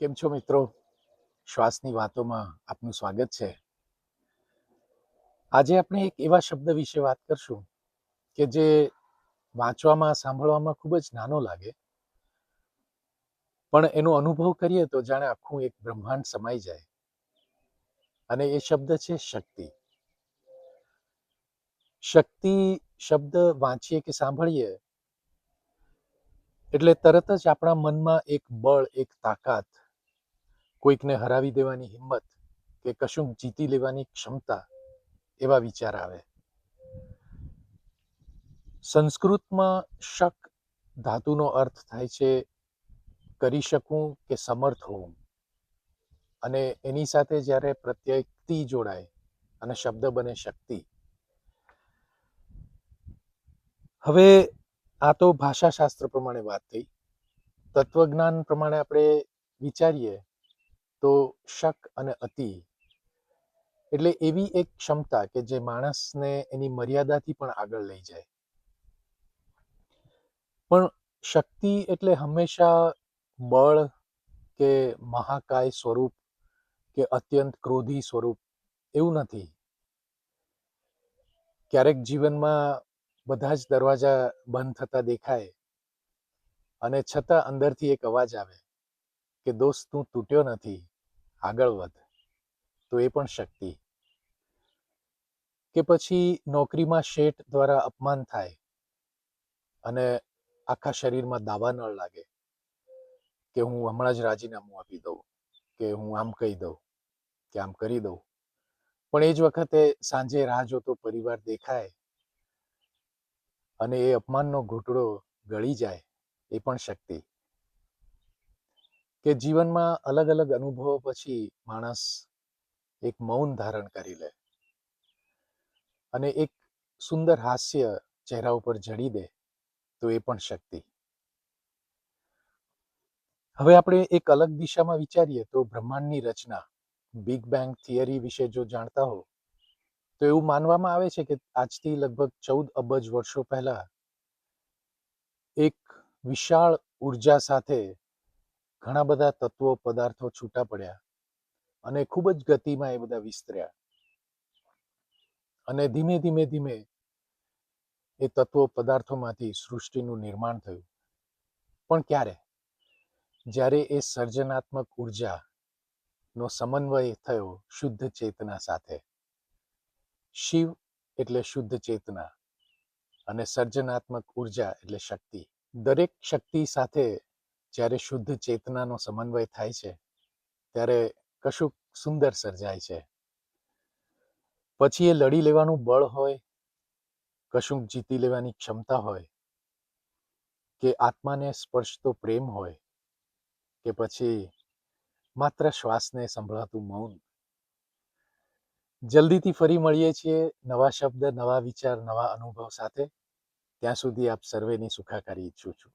કેમ છો મિત્રો? શ્વાસની વાતોમાં આપનું સ્વાગત છે. આજે આપણે એક એવા શબ્દ વિશે વાત કરશું કે જે વાંચવામાં સાંભળવામાં ખૂબ જ નાનો લાગે, પણ એનો અનુભવ કરીએ તો જાણે આખું એક બ્રહ્માંડ સમાઈ જાય. અને એ શબ્દ છે શક્તિ. શક્તિ શબ્દ વાંચીએ કે સાંભળીએ એટલે તરત જ આપણા મનમાં એક બળ, એક તાકાત, કોઈકને હરાવી દેવાની હિંમત કે કશુંક જીતી લેવાની ક્ષમતા, એવા વિચાર આવે. સંસ્કૃતમાં શક ધાતુનો અર્થ થાય છે કરી શકું કે સમર્થ હોવું. અને એની સાથે જ્યારે પ્રત્યય તી જોડાય અને શબ્દ બને શક્તિ. હવે આ તો ભાષાશાસ્ત્ર પ્રમાણે વાત થઈ. તત્વજ્ઞાન પ્રમાણે આપણે વિચારીએ તો શક અને અતિ એટલે એવી એક ક્ષમતા કે જે માણસને એની મર્યાદાથી પણ આગળ લઈ જાય. પણ શક્તિ એટલે હંમેશા બળ કે મહાકાય સ્વરૂપ કે અત્યંત ક્રોધી સ્વરૂપ એવું નથી. ક્યારેક જીવનમાં બધા જ દરવાજા બંધ થતા દેખાય અને છતાં અંદરથી એક અવાજ આવે કે દોસ્ત તું તૂટ્યો નથી, આગળ વધ. તો એ પણ શક્તિ. કે પછી નોકરીમાં શેઠ દ્વારા અપમાન થાય અને આખા શરીરમાં દાવાનળ લાગે કે હું હમણાં જ રાજીનામું આપી દઉં, કે હું આમ કહી દઉં, કે આમ કરી દઉં. પણ એ જ વખતે સાંજે રાહ જોતો પરિવાર દેખાય અને એ અપમાનનો ઘૂંટડો ગળી જાય, એ પણ શક્તિ. કે જીવનમાં અલગ અલગ અનુભવો પછી માણસ એક મૌન ધારણ કરી લે અને એક સુંદર હાસ્ય ચહેરા ઉપર જડી દે, તો એ પણ શક્તિ. હવે આપણે એક અલગ દિશામાં વિચારીએ તો બ્રહ્માંડની રચના, બિગ બેંગ થિયરી વિશે જો જાણતા હો તો એવું માનવામાં આવે છે કે આજથી લગભગ 14 અબજ વર્ષો પહેલા એક વિશાળ ઉર્જા સાથે ઘણા બધા તત્વો, પદાર્થો છૂટા પડ્યા અને ખૂબ જ ગતિમાં એ બધા વિસ્તર્યા. અને ધીમે ધીમે ધીમે એ તત્વો, પદાર્થોમાંથી સૃષ્ટિનું નિર્માણ થયું. પણ ક્યારે? જ્યારે એ સર્જનાત્મક ઉર્જાનો સમન્વય થયો શુદ્ધ ચેતના સાથે. શિવ એટલે શુદ્ધ ચેતના અને સર્જનાત્મક ઉર્જા એટલે શક્તિ. દરેક શક્તિ સાથે જ્યારે શુદ્ધ ચેતનાનો સમન્વય થાય છે ત્યારે કશુંક સુંદર સર્જાય છે. પછી એ લડી લેવાનું બળ હોય, કશુંક જીતી લેવાની ક્ષમતા હોય, કે આત્માને સ્પર્શતો પ્રેમ હોય, કે પછી માત્ર શ્વાસને સંભળાતું મૌન. જલ્દીથી ફરી મળીએ છીએ નવા શબ્દ, નવા વિચાર, નવા અનુભવ સાથે. ત્યાં સુધી આપ સર્વેની સુખાકારી ઈચ્છું છું.